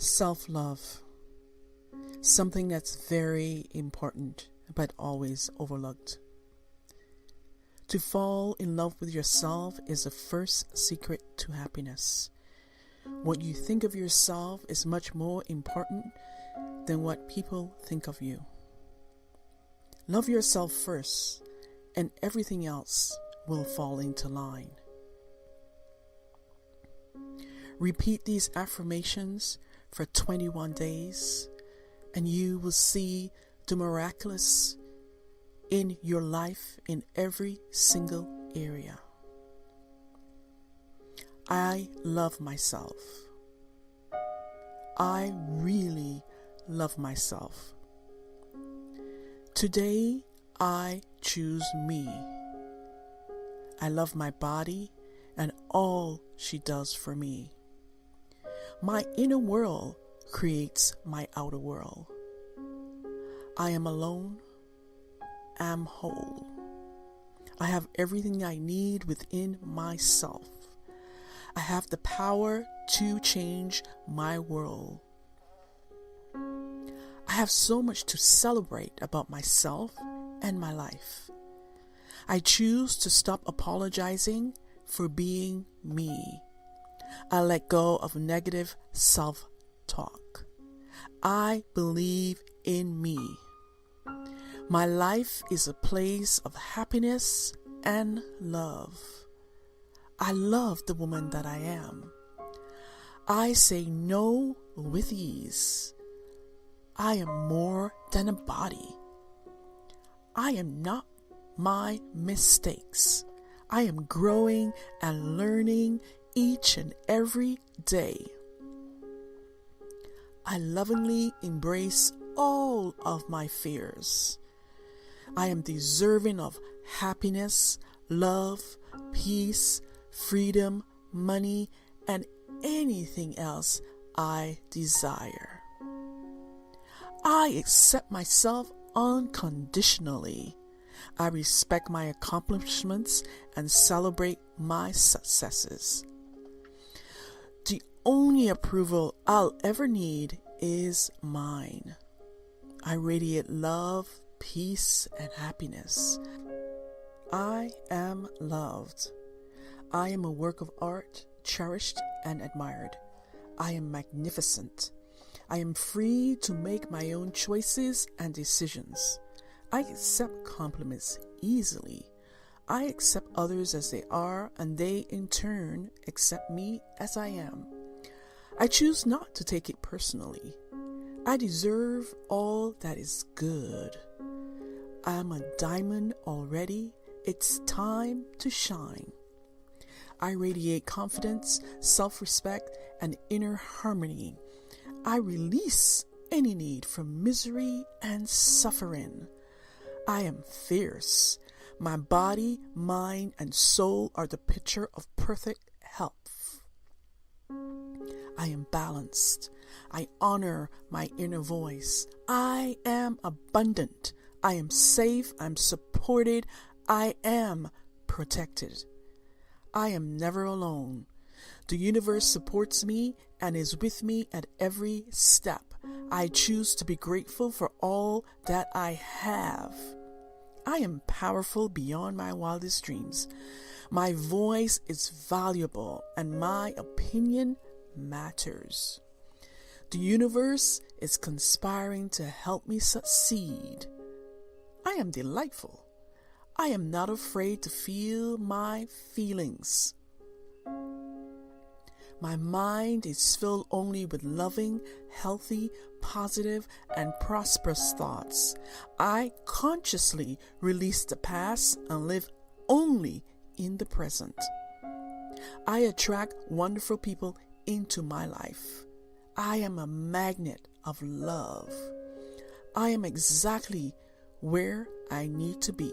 Self-love, something that's very important but always overlooked. To fall in love with yourself is the first secret to happiness. What you think of yourself is much more important than what people think of you. Love yourself first, and everything else will fall into line. Repeat these affirmations for 21 days, and you will see the miraculous in your life in every single area. I love myself. I really love myself. Today, I choose me. I love my body and all she does for me. My inner world creates my outer world. I am alone. I'm whole. I have everything I need within myself. I have the power to change my world. I have so much to celebrate about myself and my life. I choose to stop apologizing for being me. I let go of negative self-talk. I believe in me. My life is a place of happiness and love. I love the woman that I am. I say no with ease. I am more than a body. I am not my mistakes. I am growing and learning each and every day. I lovingly embrace all of my fears. I am deserving of happiness, love, peace, freedom, money, and anything else I desire. I accept myself unconditionally. I respect my accomplishments and celebrate my successes. The only approval I'll ever need is mine. I radiate love, peace, and happiness. I am loved. I am a work of art, cherished and admired. I am magnificent. I am free to make my own choices and decisions. I accept compliments easily. I accept others as they are, and they in turn accept me as I am. I choose not to take it personally. I deserve all that is good. I am a diamond already. It's time to shine. I radiate confidence, self-respect, and inner harmony. I release any need for misery and suffering. I am fierce. My body, mind, and soul are the picture of perfect health. I am balanced. I honor my inner voice. I am abundant. I am safe. I'm supported. I am protected. I am never alone. The universe supports me and is with me at every step. I choose to be grateful for all that I have. I am powerful beyond my wildest dreams. My voice is valuable and my opinion matters. The universe is conspiring to help me succeed. I am delightful. I am not afraid to feel my feelings. My mind is filled only with loving, healthy, positive, and prosperous thoughts. I consciously release the past and live only in the present. I attract wonderful people into my life. I am a magnet of love. I am exactly where I need to be.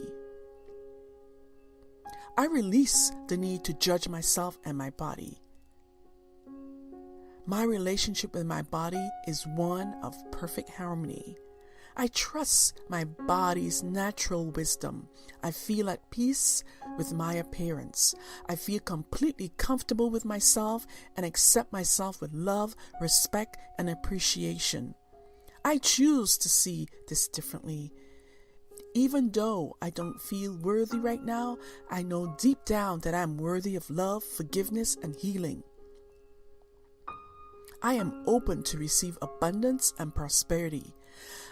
I release the need to judge myself and my body. My relationship with my body is one of perfect harmony. I trust my body's natural wisdom. I feel at peace with my appearance. I feel completely comfortable with myself and accept myself with love, respect, and appreciation. I choose to see this differently. Even though I don't feel worthy right now, I know deep down that I'm worthy of love, forgiveness, and healing. I am open to receive abundance and prosperity.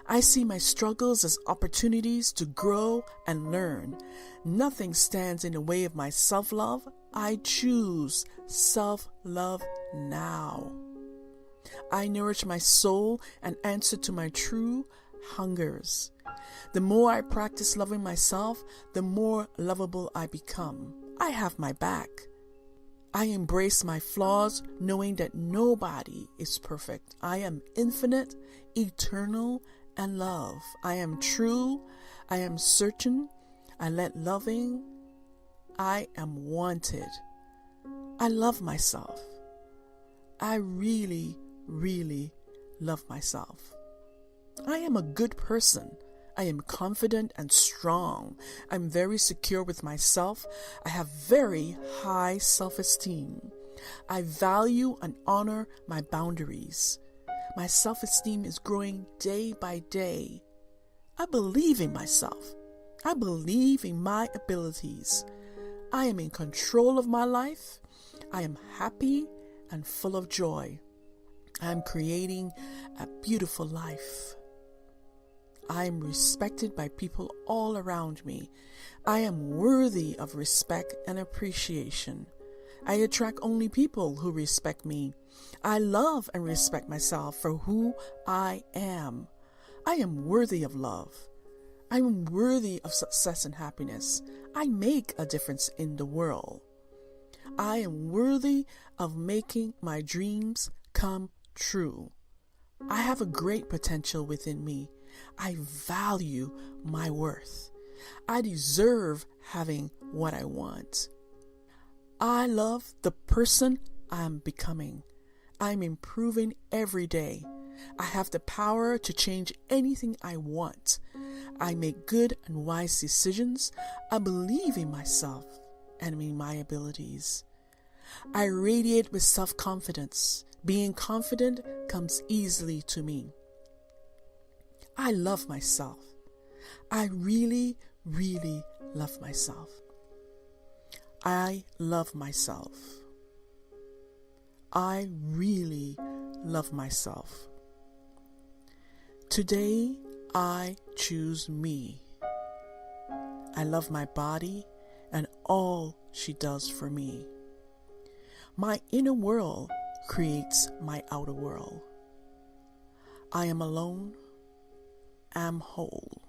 I see my struggles as opportunities to grow and learn. Nothing stands in the way of my self-love. I choose self-love now. I nourish my soul and answer to my true hungers. The more I practice loving myself, the more lovable I become. I have my back. I embrace my flaws, knowing that nobody is perfect. I am infinite, eternal, and love. I am true. I am certain. I let loving. I am wanted. I love myself. I really, really love myself. I am a good person. I am confident and strong. I'm very secure with myself. I have very high self-esteem. I value and honor my boundaries. My self-esteem is growing day by day. I believe in myself. I believe in my abilities. I am in control of my life. I am happy and full of joy. I am creating a beautiful life. I am respected by people all around me. I am worthy of respect and appreciation. I attract only people who respect me. I love and respect myself for who I am. I am worthy of love. I am worthy of success and happiness. I make a difference in the world. I am worthy of making my dreams come true. I have a great potential within me. I value my worth. I deserve having what I want. I love the person I'm becoming. I'm improving every day. I have the power to change anything I want. I make good and wise decisions. I believe in myself and in my abilities. I radiate with self-confidence. Being confident comes easily to me. I love myself. I really, really love myself. I love myself. I really love myself. Today, I choose me. I love my body and all she does for me. My inner world creates my outer world. I am alone. I'm whole.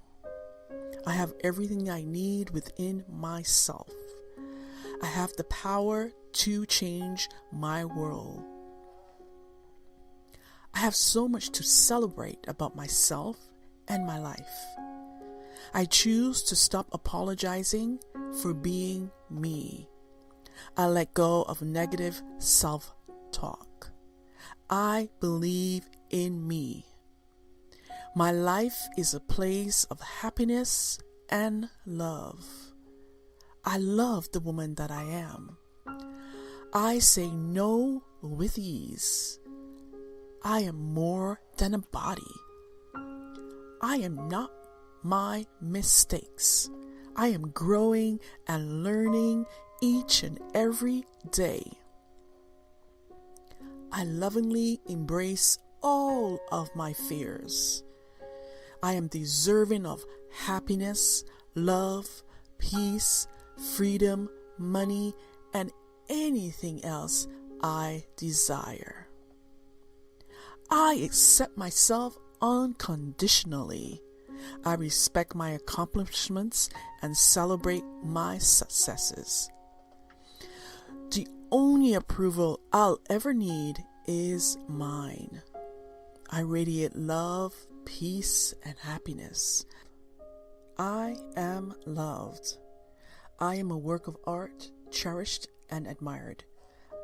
I have everything I need within myself. I have the power to change my world. I have so much to celebrate about myself and my life. I choose to stop apologizing for being me. I let go of negative self-talk. I believe in me. My life is a place of happiness and love. I love the woman that I am. I say no with ease. I am more than a body. I am not my mistakes. I am growing and learning each and every day. I lovingly embrace all of my fears. I am deserving of happiness, love, peace, freedom, money, and anything else I desire. I accept myself unconditionally. I respect my accomplishments and celebrate my successes. The only approval I'll ever need is mine. I radiate love, peace, and happiness. I am loved. I am a work of art, cherished and admired.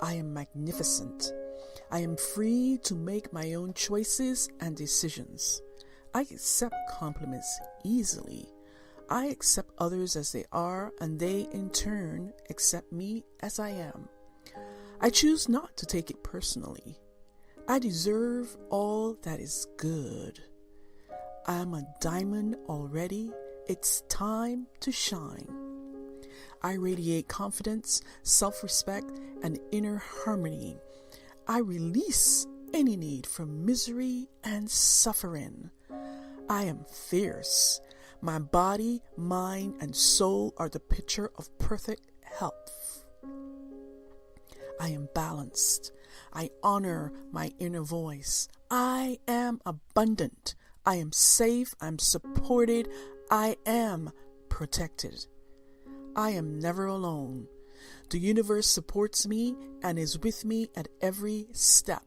I am magnificent. I am free to make my own choices and decisions. I accept compliments easily. I accept others as they are, and they in turn accept me as I am. I choose not to take it personally. I deserve all that is good. I am a diamond already. It's time to shine. I radiate confidence, self-respect, and inner harmony. I release any need for misery and suffering. I am fierce. My body, mind, and soul are the picture of perfect health. I am balanced. I honor my inner voice. I am abundant. I am safe. I'm supported. I am protected. I am never alone. The universe supports me and is with me at every step.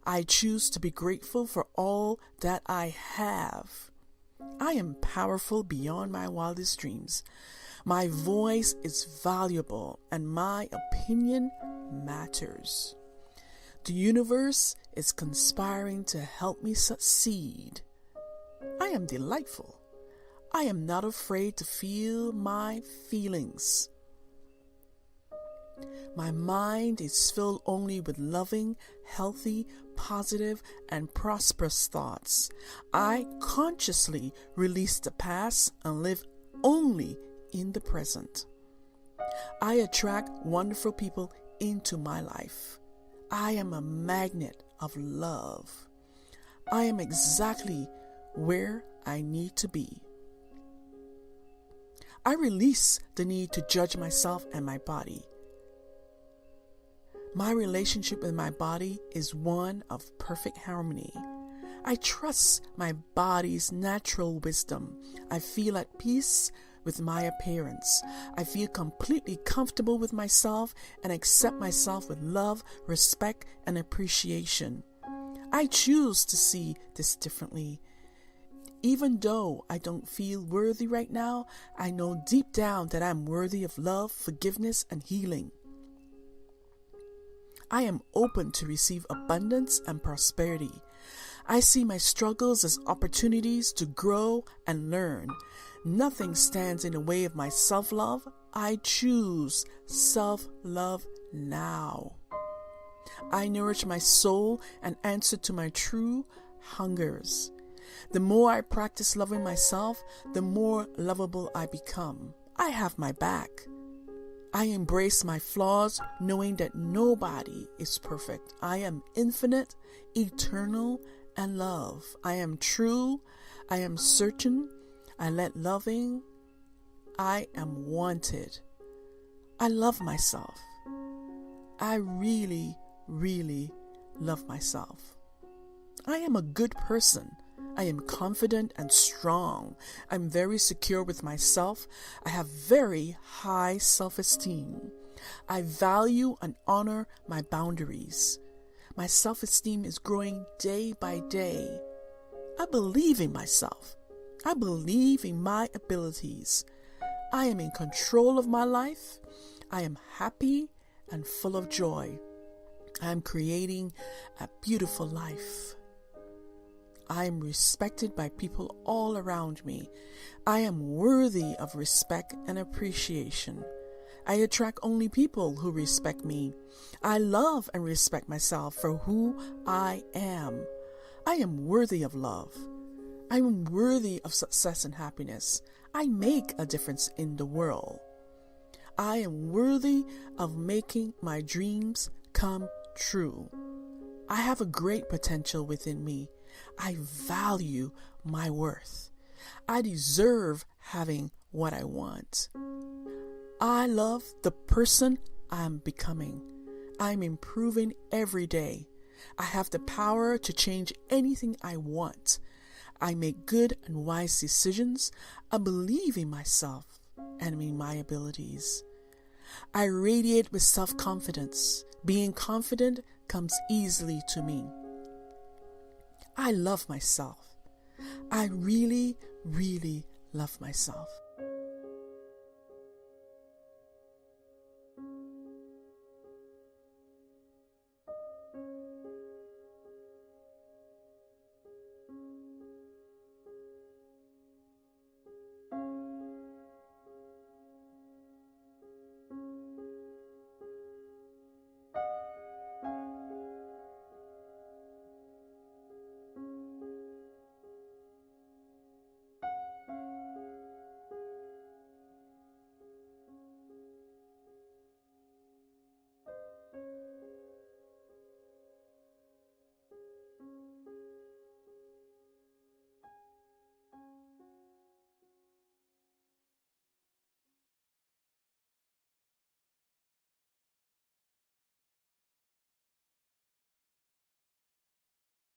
I choose to be grateful for all that I have. I am powerful beyond my wildest dreams. My voice is valuable and my opinion matters. The universe is conspiring to help me succeed. I am delightful. I am not afraid to feel my feelings. My mind is filled only with loving, healthy, positive, and prosperous thoughts. I consciously release the past and live only in the present. I attract wonderful people into my life. I am a magnet of love. I am exactly where I need to be. I release the need to judge myself and my body. My relationship with my body is one of perfect harmony. I trust my body's natural wisdom. I feel at peace with my appearance. I feel completely comfortable with myself and accept myself with love, respect, and appreciation. I choose to see this differently. Even though I don't feel worthy right now, I know deep down that I'm worthy of love, forgiveness, and healing. I am open to receive abundance and prosperity. I see my struggles as opportunities to grow and learn. Nothing stands in the way of my self-love. I choose self-love now. I nourish my soul and answer to my true hungers. The more I practice loving myself, the more lovable I become. I have my back. I embrace my flaws, knowing that nobody is perfect. I am infinite, eternal, and love. I am true. I am certain. I let loving. I am wanted. I love myself. I really, really love myself. I am a good person. I am confident and strong. I'm very secure with myself. I have very high self-esteem. I value and honor my boundaries. My self-esteem is growing day by day. I believe in myself. I believe in my abilities. I am in control of my life. I am happy and full of joy. I am creating a beautiful life. I am respected by people all around me. I am worthy of respect and appreciation. I attract only people who respect me. I love and respect myself for who I am. I am worthy of love. I am worthy of success and happiness. I make a difference in the world. I am worthy of making my dreams come true. I have a great potential within me. I value my worth. I deserve having what I want. I love the person I'm becoming. I'm improving every day. I have the power to change anything I want. I make good and wise decisions. I believe in myself and in my abilities. I radiate with self-confidence. Being confident comes easily to me. I love myself. I really, really love myself.